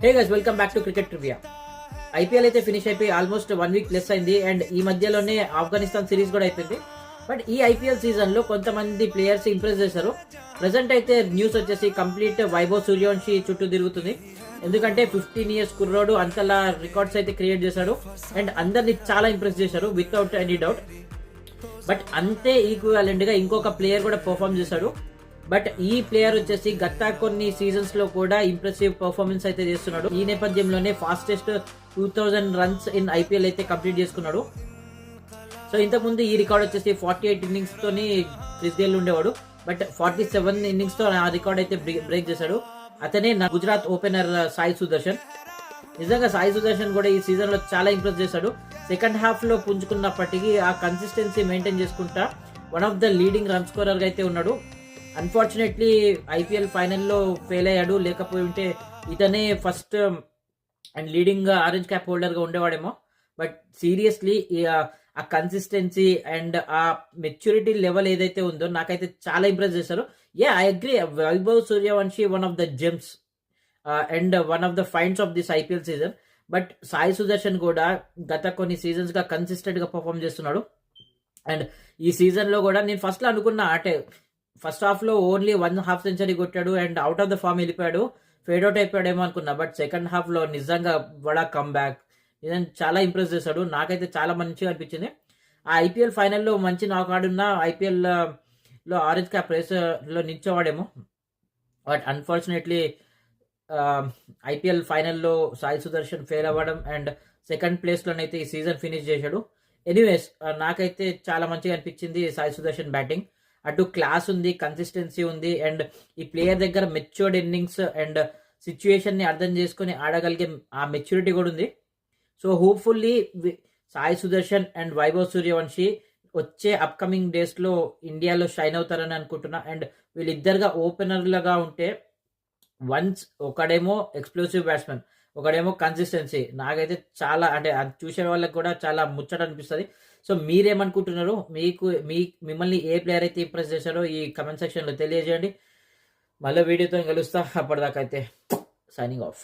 Hey guys, welcome back to cricket trivia. IPL అయితే finish అయిపోయి almost 1 week plus అయింది and ఈ మధ్యలోనే ఆఫ్ఘనిస్తాన్ సిరీస్ కూడా అయిపోయింది. బట్ ఈ ఐపీఎల్ సీజన్ లో కొంతమంది ప్లేయర్స్ ఇంప్రెస్ చేశారు. ప్రెసెంట్ అయితే న్యూస్ వచ్చేసి కంప్లీట్ వైభవ్ సూర్యవంశీ చుట్టూ తిరుగుతుంది. ఎందుకంటే 15 years కుర్రోడు అంతలా రికార్డ్స్ అయితే క్రియేట్ చేశాడు అండ్ అందరిని చాలా ఇంప్రెస్ చేశారు వితౌట్ ఎనీ డౌట్. బట్ అంతే ఈక్వాలెంట్ గా ఇంకొక ప్లేయర్ కూడా పర్ఫామ్ చేశాడు. బట్ ఈ ప్లేయర్ వచ్చేసి గత కొన్ని సీజన్స్ లో కూడా ఇంప్రెసివ్ పర్ఫార్మెన్స్ అయితే చేస్తున్నాడు. ఈ నేపథ్యంలోనే ఫాస్టెస్ట్ 2000 runs ఇన్ ఐపీఎల్ అయితే కంప్లీట్ చేసుకున్నాడు. సో ఇంతకుముందు ఈ రికార్డ్ వచ్చేసి 48 innings తోని క్రిస్ గేల్ ఉండేవాడు. బట్ 47 innings తో ఆ రికార్డ్ అయితే బ్రేక్ చేశాడు. అతనే గుజరాత్ ఓపెనర్ సాయి సుదర్శన్. నిజంగా సాయి సుదర్శన్ కూడా ఈ సీజన్ లో చాలా ఇంప్రెస్ చేశాడు. సెకండ్ హాఫ్ లో పుంజుకున్నప్పటికీ ఆ కన్సిస్టెన్సీ మెయింటైన్ చేసుకుంటా one of the leading run scorer గా అయితే ఉన్నాడు. అన్ఫార్చునేట్లీ ఐపీఎల్ ఫైనల్లో ఫెయిల్ అయ్యాడు. లేకపోయి ఉంటే ఇతనే first and leading orange cap holder గా ఉండేవాడేమో. బట్ సీరియస్లీ ఆ కన్సిస్టెన్సీ అండ్ ఆ మెచ్యూరిటీ లెవెల్ ఏదైతే ఉందో నాకైతే చాలా ఇంప్రెస్ చేశారు. I agree, Vaibhav Suryavanshi one of the gems and one of the finds of this IPL season. But Sai Sudharsan కూడా గత కొన్ని సీజన్స్ గా కన్సిస్టెంట్ గా పర్ఫామ్ చేస్తున్నాడు. అండ్ ఈ సీజన్ లో కూడా నేను ఫస్ట్ లో అనుకున్నా అంటే ఫస్ట్ హాఫ్ లో ఓన్లీ 1 half century కొట్టాడు and out of the form వెళ్ళిపోయాడు, ఫేడ్ అవుట్ అయిపోయాడేమో అనుకున్నా. బట్ సెకండ్ హాఫ్ లో నిజంగా వడా కమ్ బ్యాక్ నిజంగా చాలా ఇంప్రెస్ చేశాడు. నాకైతే చాలా మంచిగా అనిపించింది. ఆ ఐపీఎల్ ఫైనల్లో మంచి నాక్ ఆడున్న ఐపీఎల్ లో ఆరెంజ్ క్యాప్ రేస్ లో నిల్చోవాడేమో. బట్ అన్ఫార్చునేట్లీ ఐపీఎల్ ఫైనల్లో సాయి సుదర్శన్ ఫెయిల్ అవ్వడం అండ్ సెకండ్ ప్లేస్ లోనైతే ఈ సీజన్ ఫినిష్ చేశాడు. ఎనీవేస్ నాకైతే చాలా మంచిగా అనిపించింది సాయి సుదర్శన్ బ్యాటింగ్. అటు క్లాస్ ఉంది, కన్సిస్టెన్సీ ఉంది అండ్ ఈ ప్లేయర్ దగ్గర మెచ్యూర్డ్ ఇన్నింగ్స్ అండ్ సిచ్యుయేషన్ ని అర్థం చేసుకుని ఆడగలిగే ఆ మెచ్యూరిటీ కూడా ఉంది. So hopefully Sai Sudarshan and Vaibhav Suryavanshi వచ్చే అప్కమింగ్ డేస్ లో ఇండియాలో షైన్ అవుతారని అనుకుంటున్నా. అండ్ వీళ్ళిద్దరుగా ఓపెనర్లుగా ఉంటే వన్స్ ఒకడేమో ఎక్స్ప్లోసివ్ బ్యాట్స్మెన్, ఒకడేమో కన్సిస్టెన్సీ, నాకైతే చాలా అంటే చూసే వాళ్ళకి కూడా చాలా ముచ్చట అనిపిస్తుంది. సో మీరేమనుకుంటున్నారు? మిమ్మల్ని ఏ ప్లేయర్ అయితే ఇంప్రెస్ చేశారో ఈ కమెంట్ సెక్షన్ లో తెలియజేయండి. మళ్ళీ వీడియోతో కలుస్తా. అప్పటిదాకా అయితే సైనింగ్ ఆఫ్.